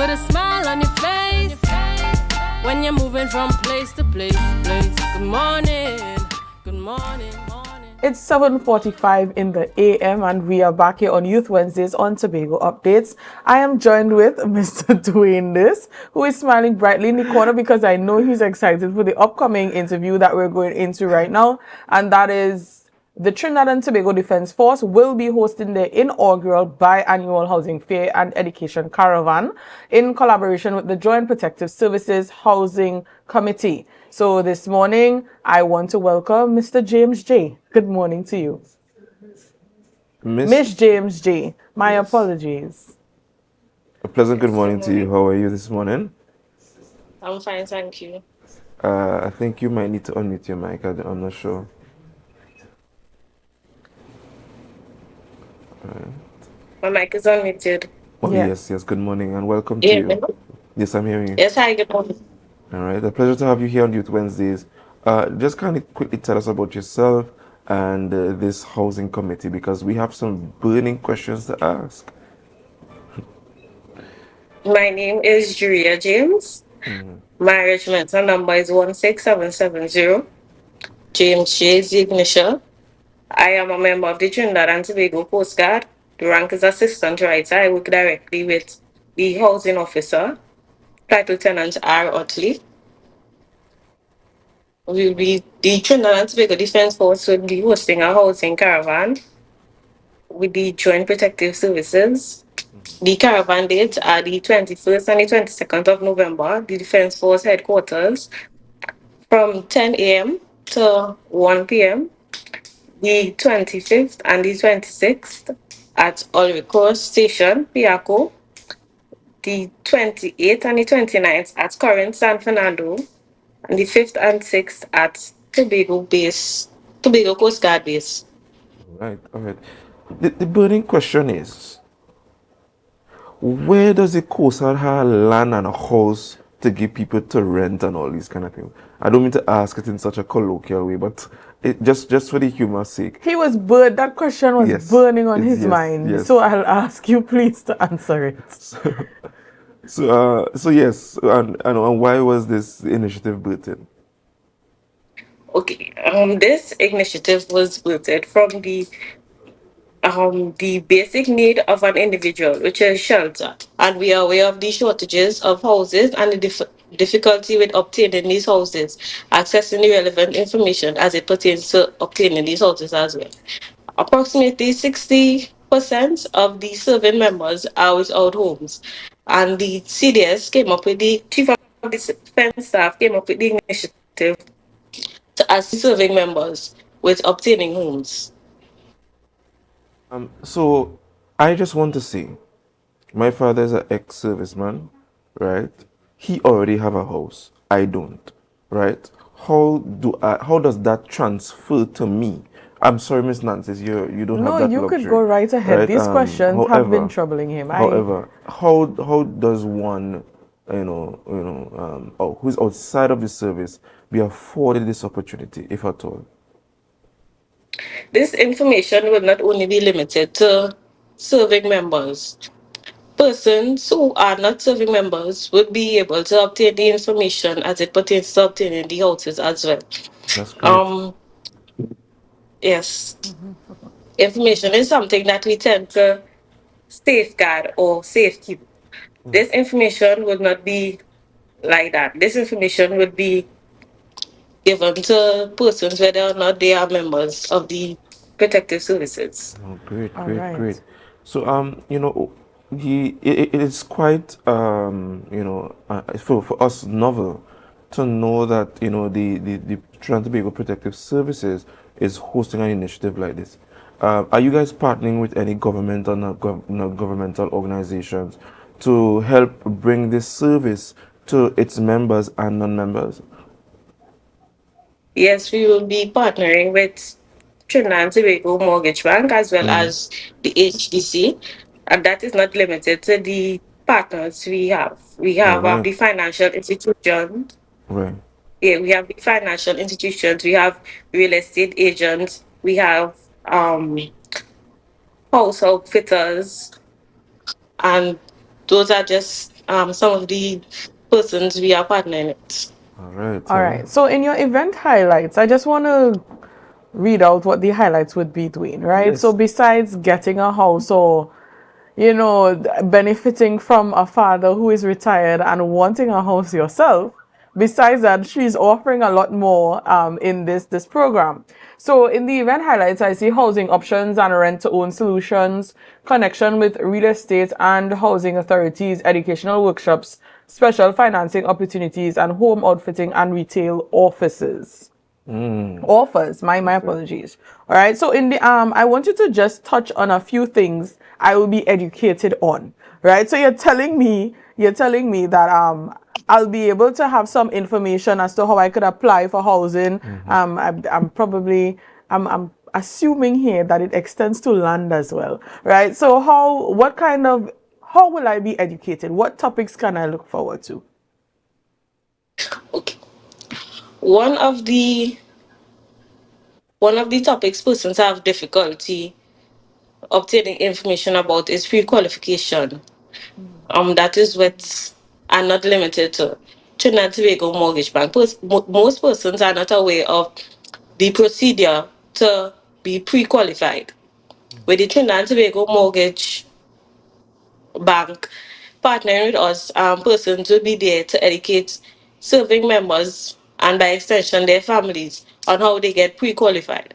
put a smile on your face when you're moving from place to place. Good morning, good morning, morning. It's 7:45 in the AM and we are back here on Youth Wednesdays on Tobago Updates. I am joined with Mr. Dwayne who is smiling brightly in the corner because I know he's excited for the upcoming interview that we're going into right now, and that is the Trinidad and Tobago Defence Force will be hosting their inaugural biannual housing fair and education caravan in collaboration with the Joint Protective Services Housing Committee. So this morning, I want to welcome Mr. James J. Good morning to you. Miss James J. My apologies. A pleasant good morning to you. How are you this morning? I'm fine, thank you. I think you might need to unmute your mic. I'm not sure. My mic is unmuted. Oh, yes. Good morning and welcome to you. Yes, I'm hearing you. Yes, hi, good morning. All right. A pleasure to have you here on Youth Wednesdays. Just kind of quickly tell us about yourself and this housing committee because we have some burning questions to ask. My name is Julia James. My regimental number is 16770. James J. is the ignition. I am a member of the Trinidad and Tobago Coast Guard. The rank is assistant writer. I work directly with the housing officer, Flight Lieutenant R. Otley. The Trinidad and Tobago Defence Force will be hosting a housing caravan with the Joint Protective Services. The caravan dates are the 21st and the 22nd of November, the Defence Force headquarters, from 10 a.m. to 1 p.m. The 25th and the 26th at Ulrico Station, Piaco. The 28th and the 29th at Corinth, San Fernando. And the 5th and 6th at Tobago Coast Guard Base. All right. The burning question is, where does the Coast Guard have land and a house to give people to rent and all these kind of things? I don't mean to ask it in such a colloquial way, but just for the humor's sake. That question was burning on his mind. So I'll ask you please to answer it. So yes, and why was this initiative birthed? Okay, this initiative was birthed from the basic need of an individual, which is shelter. And we are aware of the shortages of houses and the difficulty with obtaining these houses, accessing the relevant information as it pertains to obtaining these houses as well. Approximately 60% of the serving members are without homes. And the CDS came up with the chief of the defense staff came up with the initiative to assist serving members with obtaining homes. So I just want to say, my father is an ex-serviceman, right? He already have a house. I don't, right? How does that transfer to me? I'm sorry, Miss Nancis, you don't have that luxury. No, you could go right ahead. Right? These questions have been troubling him. However, how does one, who's outside of the service be afforded this opportunity, if at all? This information will not only be limited to serving members. Persons who are not serving members would be able to obtain the information as it pertains to obtaining the houses as well. That's great. Yes. Information is something that we tend to safeguard or safekeep. This information would not be like that. This information would be given to persons whether or not they are members of the protective services. Oh, great. So, it is quite, for us novel to know that, the Trinidad and Tobago Protective Services is hosting an initiative like this. Are you guys partnering with any government or non-governmental organizations to help bring this service to its members and non-members? Yes, we will be partnering with Trinidad and Tobago Mortgage Bank as well as the HDC, and that is not limited to the partners we have. We have the financial institutions. Right. Yeah, we have the financial institutions. We have real estate agents. We have household fitters, and those are just some of the persons we are partnering with. All right. All right. So in your event highlights, I just want to read out what the highlights would be, Dwayne, right? So Yes. besides getting a house or benefiting from a father who is retired and wanting a house yourself. Besides that, she's offering a lot more in this program. So in the event highlights, I see housing options and rent-to-own solutions, connection with real estate and housing authorities, educational workshops, special financing opportunities, and home outfitting and retail offices offers. My apologies. All right. So in the I want you to just touch on a few things I will be educated on. Right. So you're telling me that I'll be able to have some information as to how I could apply for housing. I'm assuming here that it extends to land as well. Right. So how will I be educated? What topics can I look forward to? Okay. One of the one of the topics persons have difficulty obtaining information about is pre-qualification. That is what are not limited to Trinidad and Tobago Mortgage Bank. Most persons are not aware of the procedure to be pre-qualified. With the Trinidad and Tobago Mortgage Bank partnering with us, persons will be there to educate serving members and by extension their families on how they get pre-qualified.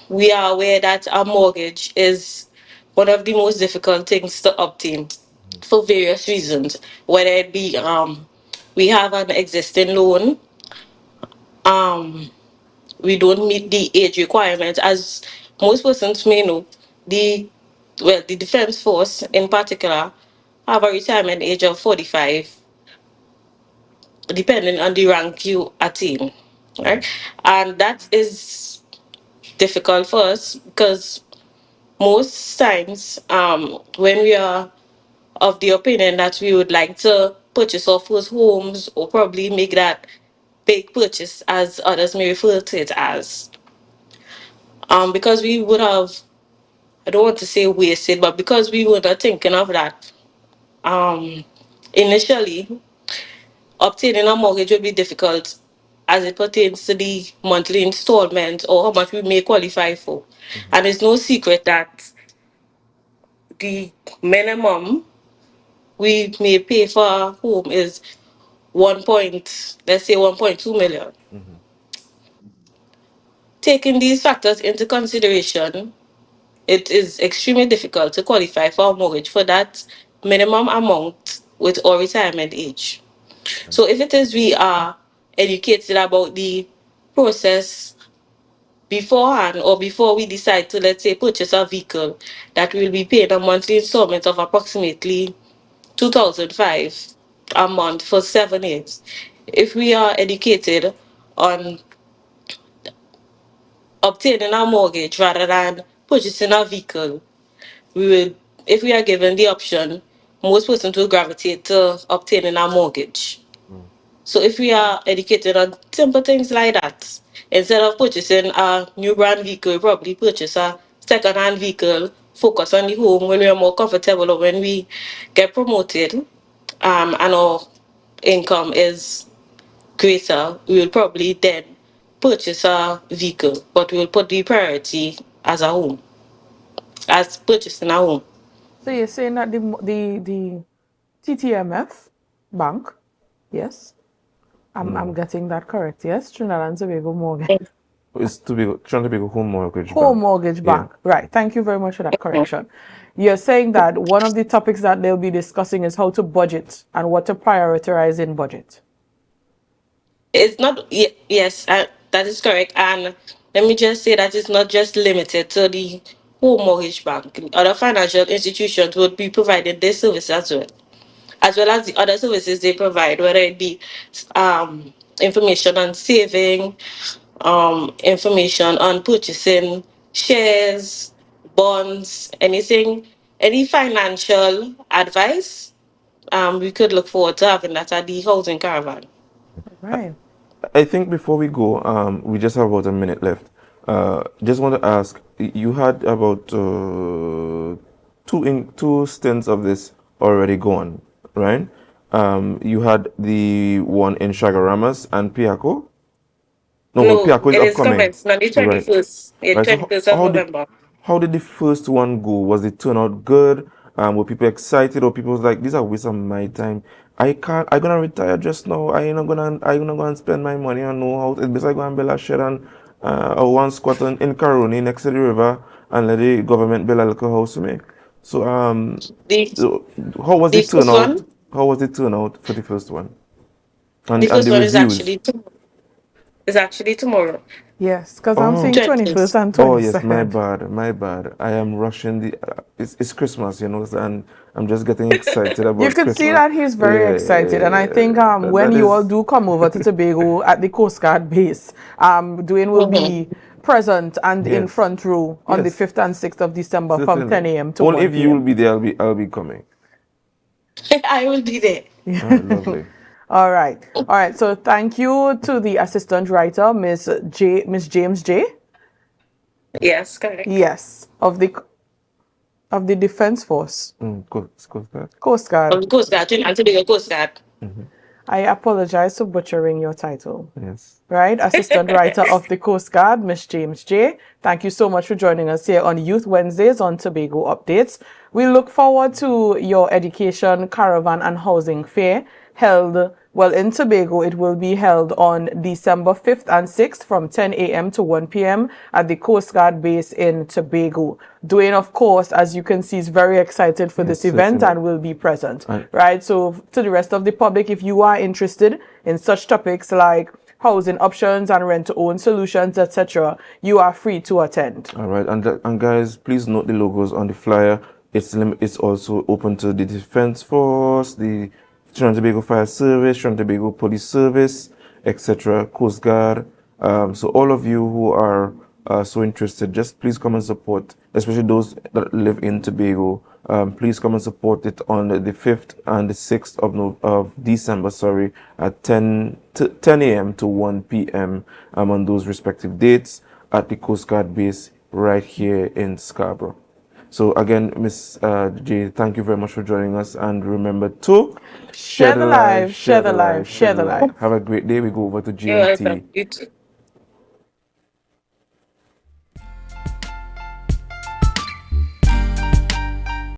We are aware that a mortgage is one of the most difficult things to obtain for various reasons, whether it be we have an existing loan, um, we don't meet the age requirement. As most persons may know, the defense force in particular have a retirement age of 45, depending on the rank you attain. Right? And that is difficult for us because most times when we are of the opinion that we would like to purchase our first homes or probably make that big purchase as others may refer to it as, because we would have, I don't want to say wasted, but because we were not thinking of that initially, obtaining a mortgage would be difficult as it pertains to the monthly installment or how much we may qualify for. And it's no secret that the minimum we may pay for a home is let's say 1.2 million. Taking these factors into consideration, it is extremely difficult to qualify for a mortgage for that minimum amount with our retirement age. So if it is we are educated about the process beforehand or before we decide to, let's say, purchase a vehicle, that we'll be paying a monthly installment of approximately 2005 a month for 7 years. If we are educated on obtaining a mortgage rather than purchasing a vehicle, we will, if we are given the option, most persons will gravitate to obtaining a mortgage. So if we are educated on simple things like that, instead of purchasing a new brand vehicle, we probably purchase a second-hand vehicle, focus on the home when we are more comfortable or when we get promoted, and our income is greater, we will probably then purchase a vehicle, but we will put the priority as a home, as purchasing a home. So you're saying that the TTMF bank, yes, I'm getting that correct. Yes, Trinidad and Tobago Mortgage It's trying to be a home mortgage Home bank. Mortgage Yeah. Bank. Right. Thank you very much for that correction. You're saying that one of the topics that they'll be discussing is how to budget and what to prioritize in budget. It's not, yes, that is correct. And let me just say that it's not just limited to the home mortgage bank. Other financial institutions would be providing this service as well as the other services they provide, whether it be information on saving, information on purchasing shares, bonds, anything, any financial advice. We could look forward to having that at the housing caravan. Right. I think before we go, we just have about a minute left. Just want to ask, you had about two stints of this already gone, right? You had the one in Shagaramas and Piako. No, well, No, Piako is it is upcoming. commenced on the Right. 21st. Yeah, Right. So 21st of November. how did the first one go? Was the turnout good? Were people excited or people was like, these are waste of my time. I'm gonna retire just now. I'm not gonna spend my money on no house. It's basically gonna build a shed and or one squat in Caroni next to the river and let the government build a little house for me. So The, so how was the the first turnout? one, How was the turnout for the first one? the And first the one is reviews? actually tomorrow. Yes, because I'm Oh. saying 21st 21st. and Oh yes, my 22nd. bad, my bad. I am rushing the. It's Christmas, and I'm just getting excited You about could see Christmas. that he's very excited, and I think Yeah, when that you all is do come over to Tobago at the Coast Guard base, Dwayne will Mm-hmm. be present and in yes, front row on the yes, 5th and 6th of December from certainly. 10 a.m. to Only 1 if you will p.m. be there, I'll be coming. I will be there. All right, lovely. All right, all right. So thank you to the assistant writer, Miss James J. Yes, correct. Yes, of the Defense Force, Cool, that. Coast Of Guard. the Coast Guard, Trinidad and Tobago Coast Guard. I apologize for butchering your title. Yes. Right? Assistant writer of the Coast Guard, Miss James J. Thank you so much for joining us here on Youth Wednesdays on Tobago Updates. We look forward to your education, caravan, and housing fair held, well, in Tobago. It will be held on December 5th and 6th from 10 a.m. to 1 p.m. at the Coast Guard base in Tobago. Dwayne, of course, as you can see, is very excited for Yes, this event certainly. and will be present. And Right? So, to the rest of the public, if you are interested in such topics like housing options and rent-to-own solutions, etc., you are free to attend. all right, and guys, please note the logos on the flyer. It's also open to the Defense Force, the Trinidad and Tobago Fire Service, Trinidad and Tobago Police Service, etc., Coast Guard. So all of you who are so interested, just please come and support, especially those that live in Tobago. Please come and support it on the 5th and the 6th of December, sorry, at 10 a.m. to 1 p.m. On those respective dates at the Coast Guard base right here in Scarborough. So again, Miss J, thank you very much for joining us, and remember to Share the life, share the life, share the life. Have a great day. We go over to You're welcome. GMT. You too.